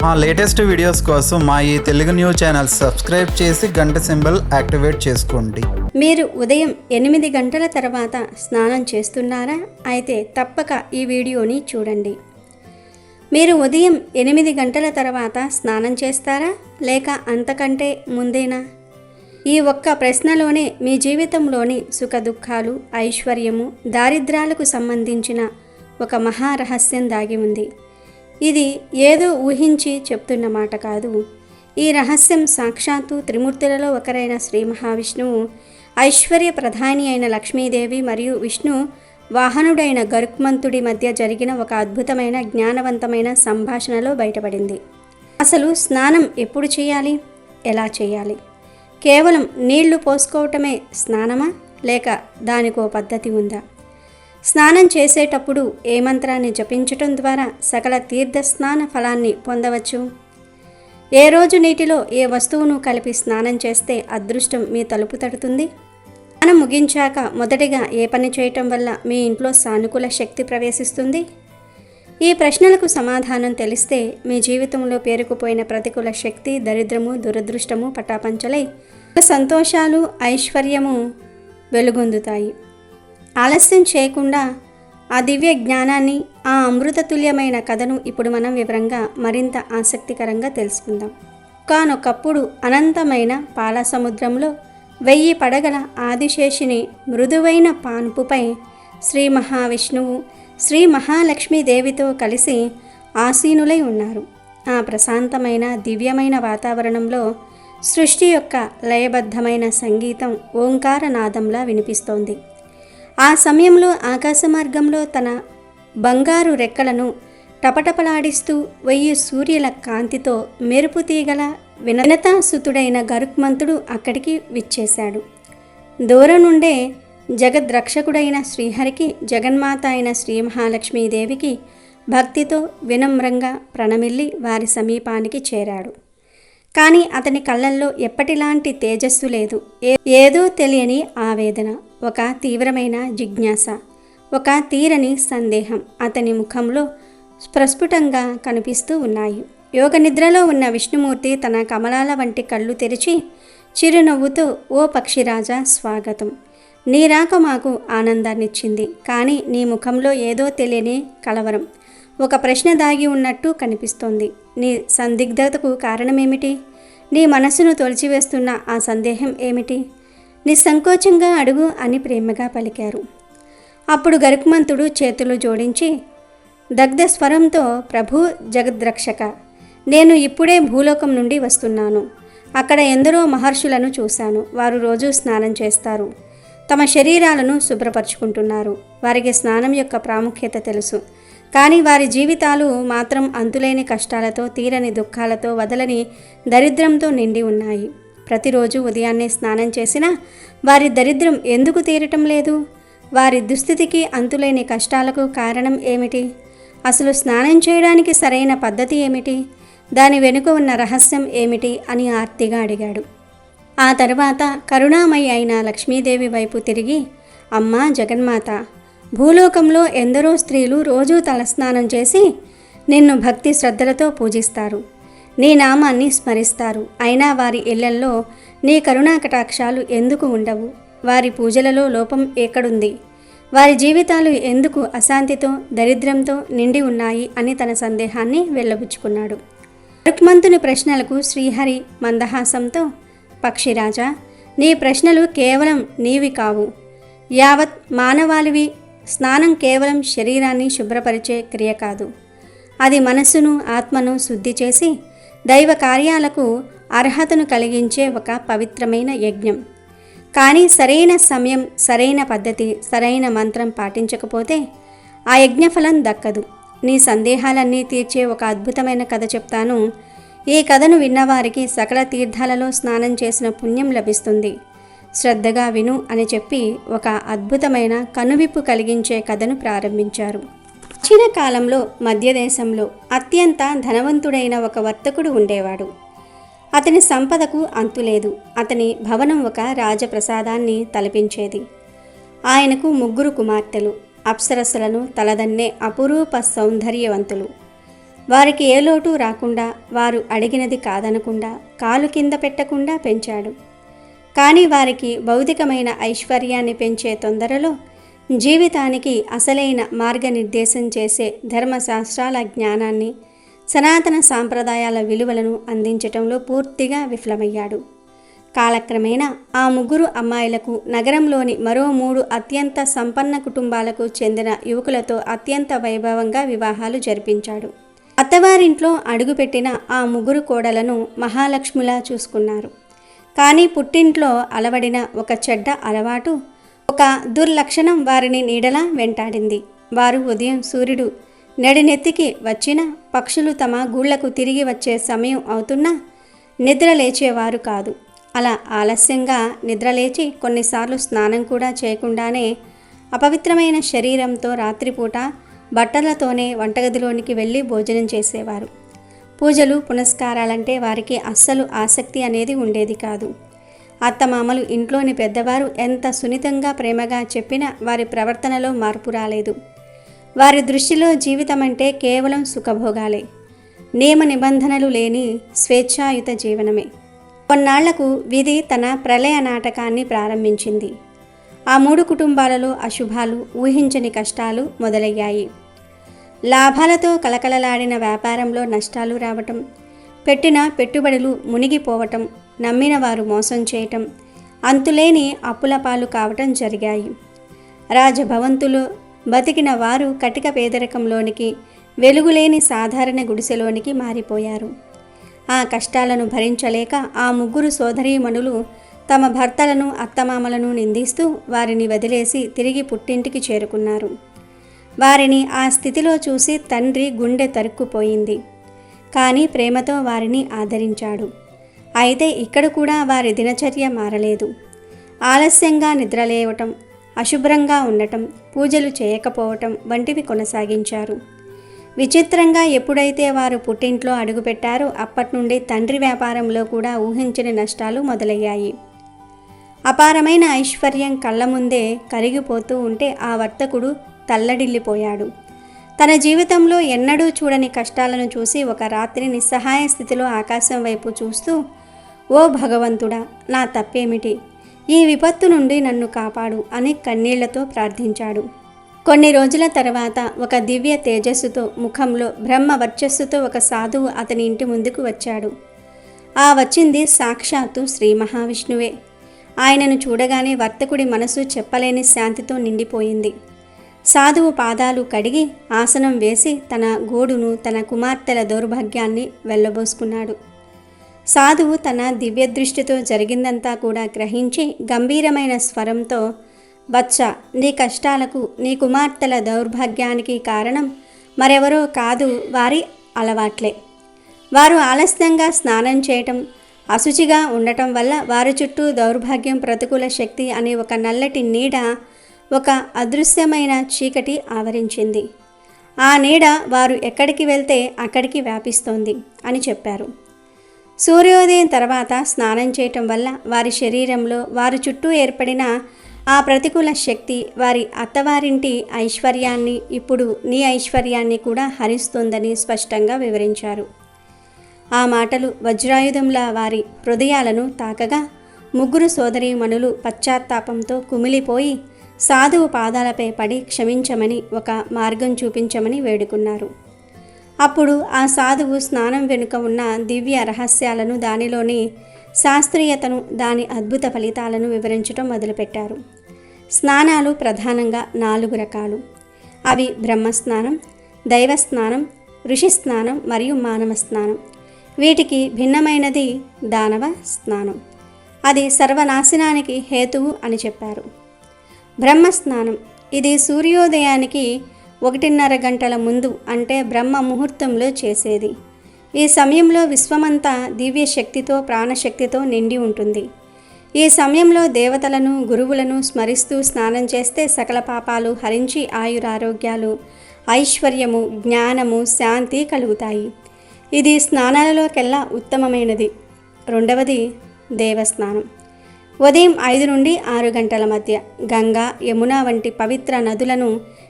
మా latest videos కోసం మా ఈ తెలుగు న్యూస్ ఛానల్ సబ్స్క్రైబ్ చేసి గంట సింబల్ యాక్టివేట్ చేసుకోండి. మీరు ఉదయం 8 గంటల తర్వాత స్నానం చేస్తున్నారా? అయితే తప్పక ఈ వీడియోని చూడండి. మీరు ఉదయం 8 గంటల తర్వాత స్నానం చేస్తారా లేక అంతకంటే ముందేనా? ఈ ఒక్క ప్రశ్నలోనే మీ జీవితంలోని సుఖదుఖాలు, ఐశ్వర్యము, దారిద్ర్యాలకు సంబంధించిన ఒక మహారహస్యం దాగి ఉంది. ఇది ఏదో ఊహించి చెప్తున్న మాట కాదు. ఈ రహస్యం సాక్షాత్తు త్రిమూర్తులలో ఒకరైన శ్రీ మహావిష్ణువు, ఐశ్వర్య ప్రధాని అయిన లక్ష్మీదేవి మరియు విష్ణు వాహనుడైన గరుత్మంతుడి మధ్య జరిగిన ఒక అద్భుతమైన జ్ఞానవంతమైన సంభాషణలో బయటపడింది. అసలు స్నానం ఎప్పుడు చేయాలి, ఎలా చేయాలి? కేవలం నీళ్లు పోసుకోవటమే స్నానమా లేక దానికో పద్ధతి ఉందా? స్నానం చేసేటప్పుడు ఏ మంత్రాన్ని జపించటం ద్వారా సకల తీర్థ స్నాన ఫలాన్ని పొందవచ్చు? ఏ రోజు నీటిలో ఏ వస్తువును కలిపి స్నానం చేస్తే అదృష్టం మీ తలుపు తడుతుంది? స్నానం ముగించాక మొదటిగా ఏ పని చేయటం వల్ల మీ ఇంట్లో సానుకూల శక్తి ప్రవేశిస్తుంది? ఈ ప్రశ్నలకు సమాధానం తెలిస్తే మీ జీవితంలో పేరుకుపోయిన ప్రతికూల శక్తి, దరిద్రము, దురదృష్టము పటాపంచలై సంతోషాలు, ఐశ్వర్యము వెలుగొందుతాయి. ఆలస్యం చేయకుండా ఆ దివ్య జ్ఞానాన్ని, ఆ అమృతతుల్యమైన కథను ఇప్పుడు మనం వివరంగా మరింత ఆసక్తికరంగా తెలుసుకుందాం. ఒకానొకప్పుడు అనంతమైన పాల సముద్రంలో 1000 పడగల ఆదిశేషుని మృదువైన పాన్పుపై శ్రీ మహావిష్ణువు శ్రీ మహాలక్ష్మీదేవితో కలిసి ఆసీనులై ఉన్నారు. ఆ ప్రశాంతమైన దివ్యమైన వాతావరణంలో సృష్టి యొక్క లయబద్ధమైన సంగీతం ఓంకారనాదంలా వినిపిస్తోంది. ఆ సమయంలో ఆకాశ మార్గంలో తన బంగారు రెక్కలను టపటపలాడిస్తూ 1000 సూర్యుల కాంతితో మెరుపు తీగల వినతాసుతుడైన గరుత్మంతుడు అక్కడికి విచ్చేశాడు. దూరం నుండే జగద్రక్షకుడైన శ్రీహరికి, జగన్మాత అయిన శ్రీ మహాలక్ష్మీదేవికి భక్తితో వినమ్రంగా ప్రణమిల్లి వారి సమీపానికి చేరాడు. కానీ అతని కళ్ళల్లో ఎప్పటిలాంటి తేజస్సు లేదు. ఏదో తెలియని ఆవేదన, ఒక తీవ్రమైన జిజ్ఞాస, ఒక తీరని సందేహం అతని ముఖంలో ప్రస్ఫుటంగా కనిపిస్తూ ఉన్నాయి. యోగ నిద్రలో ఉన్న విష్ణుమూర్తి తన కమలాల వంటి కళ్ళు తెరిచి చిరునవ్వుతో, ఓ పక్షిరాజా, స్వాగతం. నీ రాక మాకు ఆనందాన్నిచ్చింది. కానీ నీ ముఖంలో ఏదో తెలియని కలవరం, ఒక ప్రశ్న దాగి ఉన్నట్టు కనిపిస్తోంది. నీ సందిగ్ధతకు కారణమేమిటి? నీ మనసును తొలిచివేస్తున్న ఆ సందేహం ఏమిటి? నిస్సంకోచంగా అడుగు అని ప్రేమగా పలికారు. అప్పుడు గరుత్మంతుడు చేతులు జోడించి దగ్ధ స్వరంతో, ప్రభు జగద్రక్షక, నేను ఇప్పుడే భూలోకం నుండి వస్తున్నాను. అక్కడ ఎందరో మహర్షులను చూశాను. వారు రోజు స్నానం చేస్తారు, తమ శరీరాలను శుభ్రపరుచుకుంటున్నారు. వారికి స్నానం యొక్క ప్రాముఖ్యత తెలుసు. కానీ వారి జీవితాలు మాత్రం అంతులేని కష్టాలతో, తీరని దుఃఖాలతో, వదలని దరిద్రంతో నిండి ఉన్నాయి. ప్రతిరోజు ఉదయాన్నే స్నానం చేసినా వారి దరిద్రం ఎందుకు తీరటం లేదు? వారి దుస్థితికి, అంతులేని కష్టాలకు కారణం ఏమిటి? అసలు స్నానం చేయడానికి సరైన పద్ధతి ఏమిటి? దాని వెనుక ఉన్న రహస్యం ఏమిటి అని ఆర్తిగా అడిగాడు. ఆ తర్వాత కరుణామయి అయిన లక్ష్మీదేవి వైపు తిరిగి, అమ్మా జగన్మాత, భూలోకంలో ఎందరో స్త్రీలు రోజూ తలస్నానం చేసి నిన్ను భక్తి శ్రద్ధలతో పూజిస్తారు, నీ నామాన్ని స్మరిస్తారు. అయినా వారి ఇళ్లల్లో నీ కరుణా కటాక్షాలు ఎందుకు ఉండవు? వారి పూజలలో లోపం ఎక్కడుంది? వారి జీవితాలు ఎందుకు అశాంతితో, దరిద్రంతో నిండి ఉన్నాయి అని తన సందేహాన్ని వెళ్ళబుచ్చుకున్నాడు. గరుత్మంతుని ప్రశ్నలకు శ్రీహరి మందహాసంతో, పక్షిరాజా, నీ ప్రశ్నలు కేవలం నీవి కావు, యావత్ మానవాళివి. స్నానం కేవలం శరీరాన్ని శుభ్రపరిచే క్రియ కాదు. అది మనస్సును, ఆత్మను శుద్ధి చేసి దైవ కార్యాలకు అర్హతను కలిగించే ఒక పవిత్రమైన యజ్ఞం. కానీ సరైన సమయం, సరైన పద్ధతి, సరైన మంత్రం పాటించకపోతే ఆ యజ్ఞఫలం దక్కదు. నీ సందేహాలన్నీ తీర్చే ఒక అద్భుతమైన కథ చెప్తాను. ఈ కథను విన్నవారికి సకల తీర్థాలలో స్నానం చేసిన పుణ్యం లభిస్తుంది. శ్రద్ధగా విను అని చెప్పి ఒక అద్భుతమైన కనువిప్పు కలిగించే కథను ప్రారంభించారు. ప్రాచీన కాలంలో మధ్యదేశంలో అత్యంత ధనవంతుడైన ఒక వర్తకుడు ఉండేవాడు. అతని సంపదకు అంతులేదు. అతని భవనం ఒక రాజప్రసాదాన్ని తలపించేది. ఆయనకు 3 కుమార్తెలు, అప్సరస్సులను తలదన్నే అపురూప సౌందర్యవంతులు. వారికి ఏ లోటు రాకుండా, వారు అడిగినది కాదనకుండా, కాలు కింద పెట్టకుండా పెంచాడు. కానీ వారికి భౌతికమైన ఐశ్వర్యాన్ని పెంచే తొందరలో జీవితానికి అసలైన మార్గనిర్దేశం చేసే ధర్మశాస్త్రాల జ్ఞానాన్ని, సనాతన సాంప్రదాయాల విలువలను అందించటంలో పూర్తిగా విఫలమయ్యాడు. కాలక్రమేణా ఆ ముగ్గురు అమ్మాయిలకు నగరంలోని మరో 3 అత్యంత సంపన్న కుటుంబాలకు చెందిన యువకులతో అత్యంత వైభవంగా వివాహాలు జరిపించాడు. అత్తవారింట్లో అడుగుపెట్టిన ఆ ముగ్గురు కోడలను మహాలక్ష్మిలా చూసుకున్నారు. కానీ పుట్టింట్లో అలవడిన ఒక చెడ్డ అలవాటు, ఒక దుర్లక్షణం వారిని నీడలా వెంటాడింది. వారు ఉదయం సూర్యుడు నడినెత్తికి వచ్చిన పక్షులు తమ గూళ్లకు తిరిగి వచ్చే సమయం అవుతున్నా నిద్ర లేచేవారు కాదు. అలా ఆలస్యంగా నిద్రలేచి కొన్నిసార్లు స్నానం కూడా చేయకుండానే అపవిత్రమైన శరీరంతో రాత్రిపూట బట్టలతోనే వంటగదిలోనికి వెళ్ళి భోజనం చేసేవారు. పూజలు పునస్కారాలంటే వారికి అస్సలు ఆసక్తి అనేది ఉండేది కాదు. అత్తమామలు, ఇంట్లోని పెద్దవారు ఎంత సున్నితంగా ప్రేమగా చెప్పినా వారి ప్రవర్తనలో మార్పు రాలేదు. వారి దృష్టిలో జీవితం అంటే కేవలం సుఖభోగాలే, నియమ నిబంధనలు లేని స్వేచ్ఛాయుత జీవనమే. కొన్నాళ్లకు విధి తన ప్రళయ నాటకాన్ని ప్రారంభించింది. ఆ 3 కుటుంబాలలో అశుభాలు, ఊహించని కష్టాలు మొదలయ్యాయి. లాభాలతో కలకలలాడిన వ్యాపారంలో నష్టాలు రావటం, పెట్టిన పెట్టుబడులు మునిగిపోవటం, నమ్మిన వారు మోసం చేయటం, అంతులేని అప్పుల పాలు కావటం జరిగాయి. రాజభవంతులు బతికిన వారు కటిక పేదరికంలోనికి, వెలుగులేని సాధారణ గుడిసెలోనికి మారిపోయారు. ఆ కష్టాలను భరించలేక ఆ ముగ్గురు సోదరీమణులు తమ భర్తలను, అత్తమామలను నిందిస్తూ వారిని వదిలేసి తిరిగి పుట్టింటికి చేరుకున్నారు. వారిని ఆ స్థితిలో చూసి తండ్రి గుండె తరుక్కుపోయింది. కానీ ప్రేమతో వారిని ఆదరించాడు. అయితే ఇక్కడ కూడా వారి దినచర్య మారలేదు. ఆలస్యంగా నిద్రలేవటం, అశుభ్రంగా ఉండటం, పూజలు చేయకపోవటం వంటివి కొనసాగించారు. విచిత్రంగా ఎప్పుడైతే వారు పుట్టింట్లో అడుగుపెట్టారో అప్పటి నుండి తండ్రి వ్యాపారంలో కూడా ఊహించని నష్టాలు మొదలయ్యాయి. అపారమైన ఐశ్వర్యం కళ్ళ ముందే కరిగిపోతూ ఉంటే ఆ వర్తకుడు తల్లడిల్లిపోయాడు. తన జీవితంలో ఎన్నడూ చూడని కష్టాలను చూసి ఒక రాత్రి నిస్సహాయ స్థితిలో ఆకాశం వైపు చూస్తూ, ఓ భగవంతుడా, నా తప్పేమిటి? ఈ విపత్తు నుండి నన్ను కాపాడు అని కన్నీళ్లతో ప్రార్థించాడు. కొన్ని రోజుల తర్వాత ఒక దివ్య తేజస్సుతో, ముఖంలో బ్రహ్మ వర్చస్సుతో ఒక సాధువు అతని ఇంటి ముందుకు వచ్చాడు. ఆ వచ్చింది సాక్షాత్తు శ్రీ మహావిష్ణువే. ఆయనను చూడగానే వర్తకుడి మనసు చెప్పలేని శాంతితో నిండిపోయింది. సాధువు పాదాలు కడిగి ఆసనం వేసి తన గోడును, తన కుమార్తెల దౌర్భాగ్యాన్ని వెళ్ళబోసుకున్నాడు. సాధువు తన దివ్యదృష్టితో జరిగిందంతా కూడా గ్రహించి గంభీరమైన స్వరంతో, బచ్చా, నీ కష్టాలకు, నీ కుమార్తెల దౌర్భాగ్యానికి కారణం మరెవరో కాదు, వారి అలవాట్లే. వారు ఆలస్యంగా స్నానం చేయటం, అశుచిగా ఉండటం వల్ల వారి చుట్టూ దౌర్భాగ్యం, ప్రతికూల శక్తి అనే ఒక నల్లటి నీడ, ఒక అదృశ్యమైన చీకటి ఆవరించింది. ఆ నీడ వారు ఎక్కడికి వెళ్తే అక్కడికి వ్యాపిస్తోంది అని చెప్పారు. సూర్యోదయం తర్వాత స్నానం చేయటం వల్ల వారి శరీరంలో, వారి చుట్టూ ఏర్పడిన ఆ ప్రతికూల శక్తి వారి అత్తవారింటి ఐశ్వర్యాన్ని, ఇప్పుడు నీ ఐశ్వర్యాన్ని కూడా హరిస్తుందని స్పష్టంగా వివరించారు. ఆ మాటలు వజ్రాయుధంలా వారి హృదయాలను తాకగా ముగ్గురు సోదరీమణులు పశ్చాత్తాపంతో కుమిలిపోయి సాధువు పాదాలపై పడి క్షమించమని, ఒక మార్గం చూపించమని వేడుకున్నారు. అప్పుడు ఆ సాధువు స్నానం వెనుక ఉన్న దివ్య రహస్యాలను, దానిలోని శాస్త్రీయతను, దాని అద్భుత ఫలితాలను వివరించడం మొదలుపెట్టారు. స్నానాలు ప్రధానంగా 4 రకాలు. అవి బ్రహ్మస్నానం, దైవస్నానం, ఋషి స్నానం మరియు మానవ స్నానం. వీటికి భిన్నమైనది దానవ స్నానం. అది సర్వనాశనానికి హేతువు అని చెప్పారు. బ్రహ్మస్నానం, ఇది సూర్యోదయానికి 1:30 గంటల ముందు, అంటే బ్రహ్మ ముహూర్తంలో చేసేది. ఈ సమయంలో విశ్వమంతా దివ్య శక్తితో, ప్రాణశక్తితో నిండి ఉంటుంది. ఈ సమయంలో దేవతలను, గురువులను స్మరిస్తూ స్నానం చేస్తే సకల పాపాలు హరించి ఆయురారోగ్యాలు, ఐశ్వర్యము, జ్ఞానము, శాంతి కలుగుతాయి. ఇది స్నానాలలోకెల్లా ఉత్తమమైనది. రెండవది దేవస్నానం. ఉదయం 5 నుండి 6 గంటల మధ్య గంగా, యమున వంటి పవిత్ర నదులను,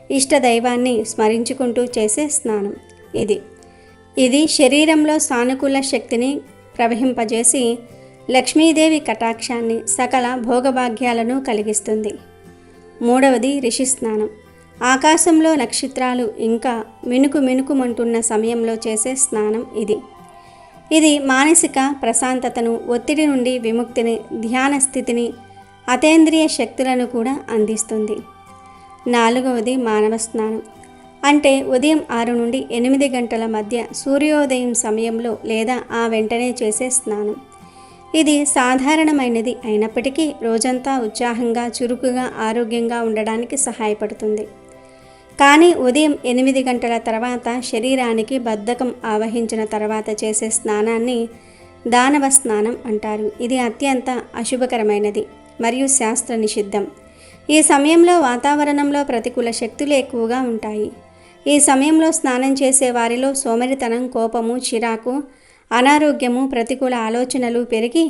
ఇష్టదైవాన్ని స్మరించుకుంటూ చేసే స్నానం ఇది. ఇది శరీరంలో సానుకూల శక్తిని ప్రవహింపజేసి లక్ష్మీదేవి కటాక్షాన్ని, సకల భోగభాగ్యాలను కలిగిస్తుంది. మూడవది ఋషి స్నానం. ఆకాశంలో నక్షత్రాలు ఇంకా మినుకుమంటున్న సమయంలో చేసే స్నానం ఇది మానసిక ప్రశాంతతను, ఒత్తిడి నుండి విముక్తిని, ధ్యాన స్థితిని, అతేంద్రియ శక్తులను కూడా అందిస్తుంది. నాలుగవది మానవ స్నానం. అంటే ఉదయం 6 నుండి 8 గంటల మధ్య సూర్యోదయం సమయంలో లేదా ఆ వెంటనే చేసే స్నానం. ఇది సాధారణమైనది అయినప్పటికీ రోజంతా ఉత్సాహంగా, చురుకుగా, ఆరోగ్యంగా ఉండడానికి సహాయపడుతుంది. కానీ ఉదయం 8 గంటల తర్వాత శరీరానికి బద్ధకం ఆవహించిన తర్వాత చేసే స్నానాన్ని దానవ స్నానం అంటారు. ఇది అత్యంత అశుభకరమైనది మరియు శాస్త్ర నిషిద్ధం. ఈ సమయంలో వాతావరణంలో ప్రతికూల శక్తులు ఎక్కువగా ఉంటాయి. ఈ సమయంలో స్నానం చేసే వారిలో సోమరితనం, కోపము, చిరాకు, అనారోగ్యము, ప్రతికూల ఆలోచనలు పెరిగి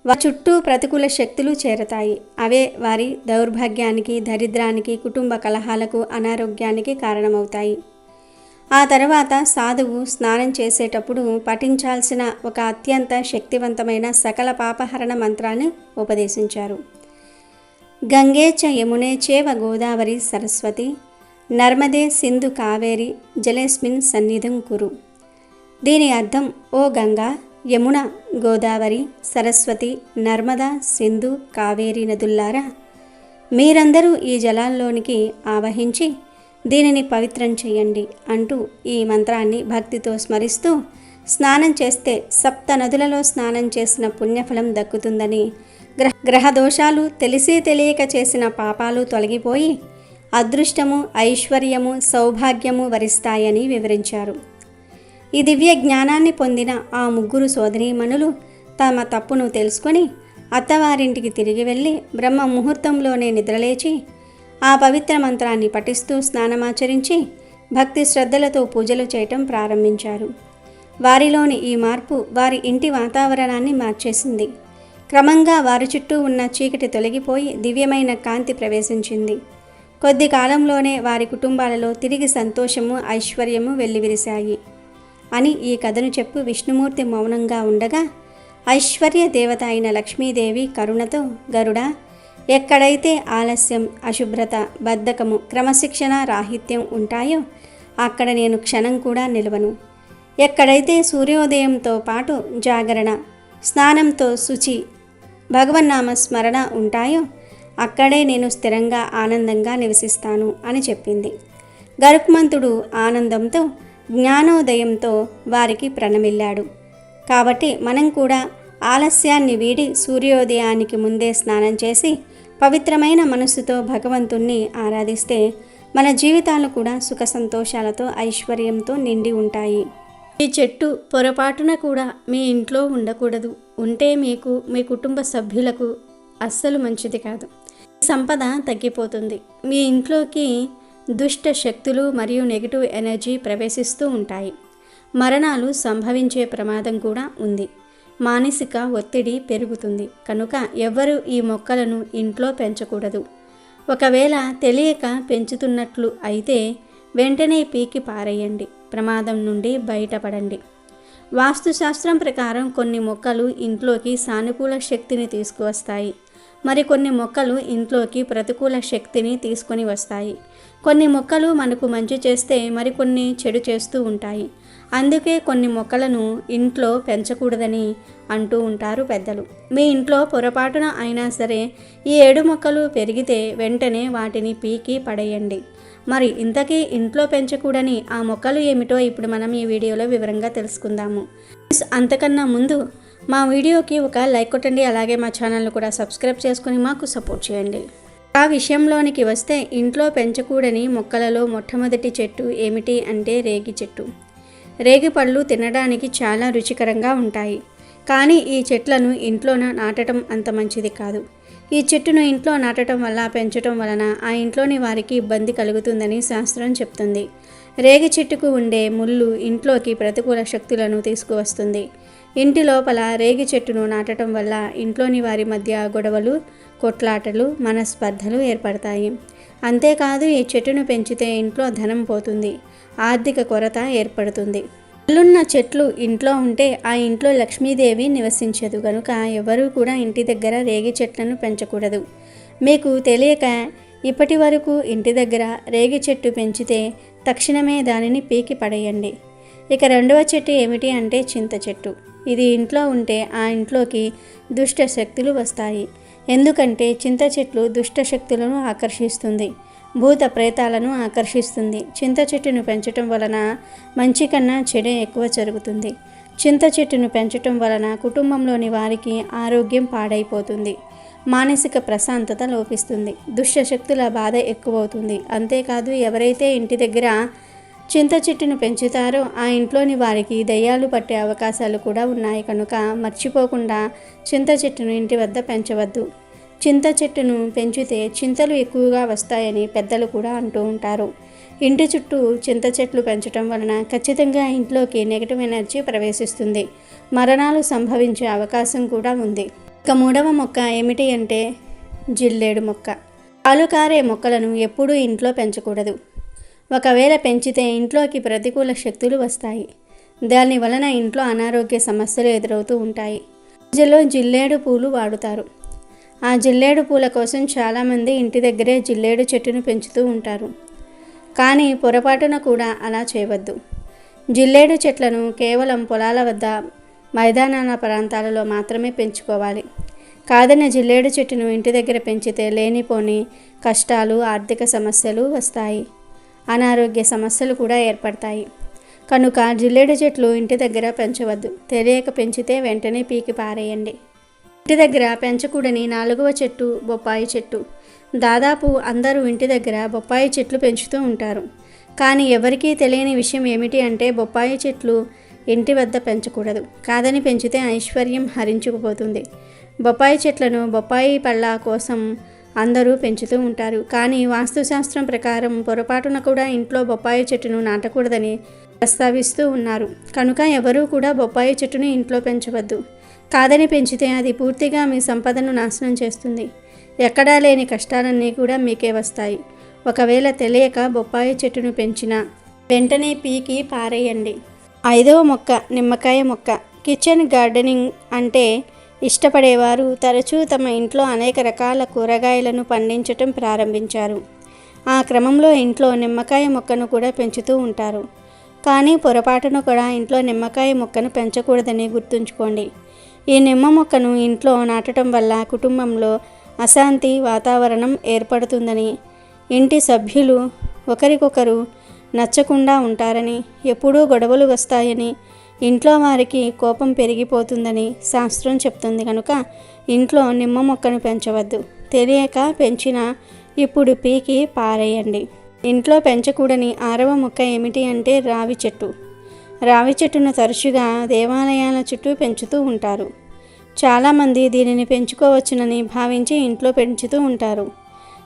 వారి చుట్టూ ప్రతికూల శక్తులు చేరతాయి. అవే వారి దౌర్భాగ్యానికి, దరిద్రానికి, కుటుంబ కలహాలకు, అనారోగ్యానికి కారణమవుతాయి. ఆ తర్వాత సాధువు స్నానం చేసేటప్పుడు పఠించాల్సిన ఒక అత్యంత శక్తివంతమైన సకల పాపహరణ మంత్రాన్ని ఉపదేశించారు. గంగే చ యమునే చేవ గోదావరి సరస్వతి నర్మదే సింధు కావేరి జలేస్మిన్ సన్నిధం కురు. దీని అర్థం, ఓ గంగా, యమున, గోదావరి, సరస్వతి, నర్మదా, సింధు, కావేరి నదుల్లారా, మీరందరూ ఈ జలాల్లోనికి ఆవహించి దీనిని పవిత్రం చేయండి అంటూ ఈ మంత్రాన్ని భక్తితో స్మరిస్తూ స్నానం చేస్తే 7 నదులలో స్నానం చేసిన పుణ్యఫలం దక్కుతుందని, గ్రహదోషాలు, తెలిసి తెలియక చేసిన పాపాలు తొలగిపోయి అదృష్టము, ఐశ్వర్యము, సౌభాగ్యము వరిస్తాయని వివరించారు. ఈ దివ్య జ్ఞానాన్ని పొందిన ఆ 3 సోదరీమణులు తమ తప్పును తెలుసుకొని అత్తవారింటికి తిరిగి వెళ్ళి బ్రహ్మ ముహూర్తంలోనే నిద్రలేచి ఆ పవిత్ర మంత్రాన్ని పఠిస్తూ స్నానమాచరించి భక్తి శ్రద్ధలతో పూజలు చేయటం ప్రారంభించారు. వారిలోని ఈ మార్పు వారి ఇంటి వాతావరణాన్ని మార్చేసింది. క్రమంగా వారి చుట్టూ ఉన్న చీకటి తొలగిపోయి దివ్యమైన కాంతి ప్రవేశించింది. కొద్ది కాలంలోనే వారి కుటుంబాలలో తిరిగి సంతోషము, ఐశ్వర్యము వెల్లివిరిశాయి అని ఈ కథను చెప్పు విష్ణుమూర్తి మౌనంగా ఉండగా ఐశ్వర్య దేవత అయిన లక్ష్మీదేవి కరుణతో, గరుడ, ఎక్కడైతే ఆలస్యం, అశుభ్రత, బద్ధకము, క్రమశిక్షణ రాహిత్యం ఉంటాయో అక్కడ నేను క్షణం కూడా నిలవను. ఎక్కడైతే సూర్యోదయంతో పాటు జాగరణ, స్నానంతో శుచి, భగవన్నామ స్మరణ ఉంటాయో అక్కడే నేను స్థిరంగా ఆనందంగా నివసిస్తాను అని చెప్పింది. గరుత్మంతుడు ఆనందంతో, జ్ఞానోదయంతో వారికి ప్రణమిల్లాడు. కాబట్టి మనం కూడా ఆలస్యాన్ని వీడి సూర్యోదయానికి ముందే స్నానం చేసి పవిత్రమైన మనస్సుతో భగవంతుణ్ణి ఆరాధిస్తే మన జీవితాలు కూడా సుఖ సంతోషాలతో, ఐశ్వర్యంతో నిండి ఉంటాయి. ఈ చెట్టు పొరపాటున కూడా మీ ఇంట్లో ఉండకూడదు. ఉంటే మీకు, మీ కుటుంబ సభ్యులకు అస్సలు మంచిది కాదు. సంపద తగ్గిపోతుంది. మీ ఇంట్లోకి దుష్ట శక్తులు మరియు నెగిటివ్ ఎనర్జీ ప్రవేశిస్తూ ఉంటాయి. మరణాలు సంభవించే ప్రమాదం కూడా ఉంది. మానసిక ఒత్తిడి పెరుగుతుంది. కనుక ఎవ్వరూ ఈ మొక్కలను ఇంట్లో పెంచకూడదు. ఒకవేళ తెలియక పెంచుతున్నట్లు అయితే వెంటనే పీకి పారేయండి. ప్రమాదం నుండి బయటపడండి. వాస్తుశాస్త్రం ప్రకారం కొన్ని మొక్కలు ఇంట్లోకి సానుకూల శక్తిని తీసుకువస్తాయి. మరికొన్ని మొక్కలు ఇంట్లోకి ప్రతికూల శక్తిని తీసుకొని వస్తాయి. కొన్ని మొక్కలు మనకు మంచి చేస్తే మరికొన్ని చెడు చేస్తూ ఉంటాయి. అందుకే కొన్ని మొక్కలను ఇంట్లో పెంచకూడదని అంటూ ఉంటారు పెద్దలు. మీ ఇంట్లో పొరపాటున అయినా సరే ఈ 7 మొక్కలు పెరిగితే వెంటనే వాటిని పీకి పడేయండి. మరి ఇంతకీ ఇంట్లో పెంచకూడని ఆ మొక్కలు ఏమిటో ఇప్పుడు మనం ఈ వీడియోలో వివరంగా తెలుసుకుందాము. అంతకన్నా ముందు మా వీడియోకి ఒక లైక్ కొట్టండి. అలాగే మా ఛానల్ను కూడా సబ్స్క్రైబ్ చేసుకొని మాకు సపోర్ట్ చేయండి. ఆ విషయంలోనికి వస్తే ఇంట్లో పెంచకూడని మొక్కలలో మొట్టమొదటి చెట్టు ఏమిటి అంటే రేగి చెట్టు. రేగి పళ్ళు తినడానికి చాలా రుచికరంగా ఉంటాయి. కానీ ఈ చెట్లను ఇంట్లో నాటడం అంత మంచిది కాదు. ఈ చెట్టును ఇంట్లో నాటడం వల్ల, పెంచడం వలన ఆ ఇంట్లోని వారికి ఇబ్బంది కలుగుతుందని శాస్త్రం చెప్తుంది. రేగి చెట్టుకు ఉండే ముళ్ళు ఇంట్లోకి ప్రతికూల శక్తులను తీసుకువస్తుంది. ఇంటి లోపల రేగి చెట్టును నాటడం వల్ల ఇంట్లోని వారి మధ్య గొడవలు, కొట్లాటలు, మనస్పర్ధలు ఏర్పడతాయి. అంతేకాదు ఈ చెట్టును పెంచితే ఇంట్లో ధనం పోతుంది, ఆర్థిక కొరత ఏర్పడుతుంది. పళ్ళున్న చెట్లు ఇంట్లో ఉంటే ఆ ఇంట్లో లక్ష్మీదేవి నివసించదు కనుక ఎవరూ కూడా ఇంటి దగ్గర రేగి చెట్లను పెంచకూడదు. మీకు తెలియక ఇప్పటి వరకు ఇంటి దగ్గర రేగి చెట్టు పెంచితే తక్షణమే దానిని పీకి పడేయండి. ఇక రెండవ చెట్టు ఏమిటి అంటే చింత చెట్టు. ఇది ఇంట్లో ఉంటే ఆ ఇంట్లోకి దుష్ట శక్తులు వస్తాయి. ఎందుకంటే చింత చెట్లు దుష్ట శక్తులను ఆకర్షిస్తుంది, భూత ప్రేతాలను ఆకర్షిస్తుంది. చింత చెట్టును పెంచటం వలన మంచి కన్నా చెడే ఎక్కువ జరుగుతుంది. చింత చెట్టును పెంచటం వలన కుటుంబంలోని వారికి ఆరోగ్యం పాడైపోతుంది, మానసిక ప్రశాంతత లోపిస్తుంది, దుష్ట శక్తుల బాధ ఎక్కువవుతుంది. అంతేకాదు ఎవరైతే ఇంటి దగ్గర చింత చెట్టును పెంచుతారో ఆ ఇంట్లోని వారికి దయ్యాలు పట్టే అవకాశాలు కూడా ఉన్నాయి. కనుక మర్చిపోకుండా చింత చెట్టును ఇంటి వద్ద పెంచవద్దు. చింత చెట్టును పెంచితే చింతలు ఎక్కువగా వస్తాయని పెద్దలు కూడా అంటూ ఉంటారు. ఇంటి చుట్టూ చింత చెట్లు పెంచడం వలన ఖచ్చితంగా ఇంట్లోకి నెగటివ్ ఎనర్జీ ప్రవేశిస్తుంది, మరణాలు సంభవించే అవకాశం కూడా ఉంది. ఇక మూడవ మొక్క ఏమిటి అంటే జిల్లేడు మొక్క. పాలు కారే మొక్కలను ఎప్పుడూ ఇంట్లో పెంచకూడదు. ఒకవేళ పెంచితే ఇంట్లోకి ప్రతికూల శక్తులు వస్తాయి. దాని వలన ఇంట్లో అనారోగ్య సమస్యలు ఎదురవుతూ ఉంటాయి. పూజలో జిల్లేడు పూలు వాడుతారు. ఆ జిల్లేడు పూల కోసం చాలామంది ఇంటి దగ్గరే జిల్లేడు చెట్టును పెంచుతూ ఉంటారు. కానీ పొరపాటున కూడా అలా చేయవద్దు. జిల్లేడు చెట్లను కేవలం పొలాల వద్ద, మైదానాల ప్రాంతాలలో మాత్రమే పెంచుకోవాలి. కాదన్న జిల్లేడు చెట్టును ఇంటి దగ్గర పెంచితే లేనిపోని కష్టాలు, ఆర్థిక సమస్యలు వస్తాయి, అనారోగ్య సమస్యలు కూడా ఏర్పడతాయి. కనుక జిల్లేడు చెట్లు ఇంటి దగ్గర పెంచవద్దు. తెలియక పెంచితే వెంటనే పీకి పారేయండి. ఇంటి దగ్గర పెంచకూడని 4వ చెట్టు బొప్పాయి చెట్టు. దాదాపు అందరూ ఇంటి దగ్గర బొప్పాయి చెట్లు పెంచుతూ ఉంటారు. కానీ ఎవరికీ తెలియని విషయం ఏమిటి అంటే బొప్పాయి చెట్లు ఇంటి వద్ద పెంచకూడదు. కాదని పెంచితే ఐశ్వర్యం హరించుకుపోతుంది. బొప్పాయి చెట్లను బొప్పాయి పళ్ళ కోసం అందరూ పెంచుతూ ఉంటారు. కానీ వాస్తుశాస్త్రం ప్రకారం పొరపాటున కూడా ఇంట్లో బొప్పాయి చెట్టును నాటకూడదని ప్రస్తావిస్తూ ఉన్నారు. కనుక ఎవరూ కూడా బొప్పాయి చెట్టును ఇంట్లో పెంచవద్దు. కాదని పెంచితే అది పూర్తిగా మీ సంపదను నాశనం చేస్తుంది. ఎక్కడా లేని కష్టాలన్నీ కూడా మీకే వస్తాయి. ఒకవేళ తెలియక బొప్పాయి చెట్టును పెంచినా వెంటనే పీకి పారేయండి. 5వ మొక్క నిమ్మకాయ మొక్క. కిచెన్ గార్డెనింగ్ అంటే ఇష్టపడేవారు తరచూ తమ ఇంట్లో అనేక రకాల కూరగాయలను పండించటం ప్రారంభించారు. ఆ క్రమంలో ఇంట్లో నిమ్మకాయ మొక్కను కూడా పెంచుతూ ఉంటారు. కానీ పొరపాటున కూడా ఇంట్లో నిమ్మకాయ మొక్కను పెంచకూడదని గుర్తుంచుకోండి. ఈ నిమ్మ మొక్కను ఇంట్లో నాటడం వల్ల కుటుంబంలో అశాంతి వాతావరణం ఏర్పడుతుందని, ఇంటి సభ్యులు ఒకరికొకరు నచ్చకుండా ఉంటారని, ఎప్పుడూ గొడవలు వస్తాయని, ఇంట్లో వారికి కోపం పెరిగిపోతుందని శాస్త్రం చెప్తుంది. కనుక ఇంట్లో నిమ్మ మొక్కను పెంచవద్దు. తెలియక పెంచినా ఇప్పుడు పీకి పారేయండి. ఇంట్లో పెంచకూడని 6వ మొక్క ఏమిటి అంటే రావి చెట్టు. రావి చెట్టును తరచుగా దేవాలయాల చుట్టూ పెంచుతూ ఉంటారు. చాలామంది దీనిని పెంచుకోవచ్చునని భావించి ఇంట్లో పెంచుతూ ఉంటారు.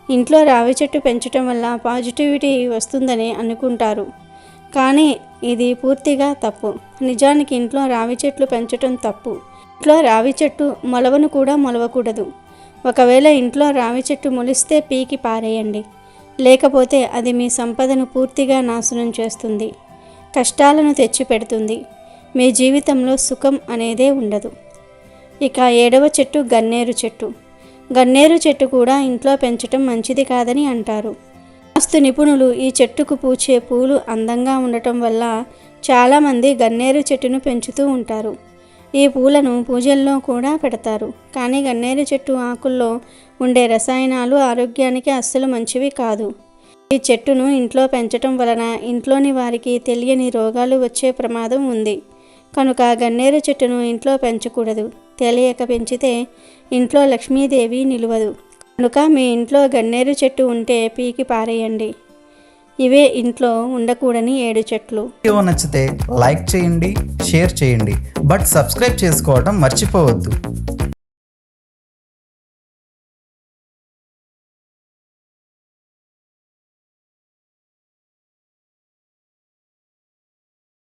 ఇంట్లో రావి చెట్టు పెంచడం వల్ల పాజిటివిటీ వస్తుందని అనుకుంటారు. కానీ ఇది పూర్తిగా తప్పు. నిజానికి ఇంట్లో రావి చెట్లు పెంచడం తప్పు. ఇంట్లో రావి చెట్టు మొలవను కూడా మొలవకూడదు. ఒకవేళ ఇంట్లో రావి చెట్టు మొలిస్తే పీకి పారేయండి. లేకపోతే అది మీ సంపదను పూర్తిగా నాశనం చేస్తుంది, కష్టాలను తెచ్చిపెడుతుంది. మీ జీవితంలో సుఖం అనేదే ఉండదు. ఇక 7వ చెట్టు గన్నేరు చెట్టు. గన్నేరు చెట్టు కూడా ఇంట్లో పెంచడం మంచిది కాదని అంటారు. వాస్తు నిపుణులు ఈ చెట్టుకు పూచే పూలు అందంగా ఉండటం వల్ల చాలామంది గన్నేరు చెట్టును పెంచుతూ ఉంటారు. ఈ పూలను పూజల్లో కూడా పెడతారు. కానీ గన్నేరు చెట్టు ఆకుల్లో ఉండే రసాయనాలు ఆరోగ్యానికి అస్సలు మంచివి కాదు. ఈ చెట్టును ఇంట్లో పెంచటం వలన ఇంట్లోని వారికి తెలియని రోగాలు వచ్చే ప్రమాదం ఉంది. కనుక గన్నేరు చెట్టును ఇంట్లో పెంచకూడదు. తెలియక పెంచితే ఇంట్లో లక్ష్మీదేవి నిలువదు. కనుక మీ ఇంట్లో గన్నేరు చెట్టు ఉంటే పీకి పారేయండి. ఇవే ఇంట్లో ఉండకూడని 7 చెట్లు. వీడియో నచ్చితే లైక్ చేయండి, షేర్ చేయండి, బట్ సబ్స్క్రైబ్ చేసుకోవడం మర్చిపోవద్దు.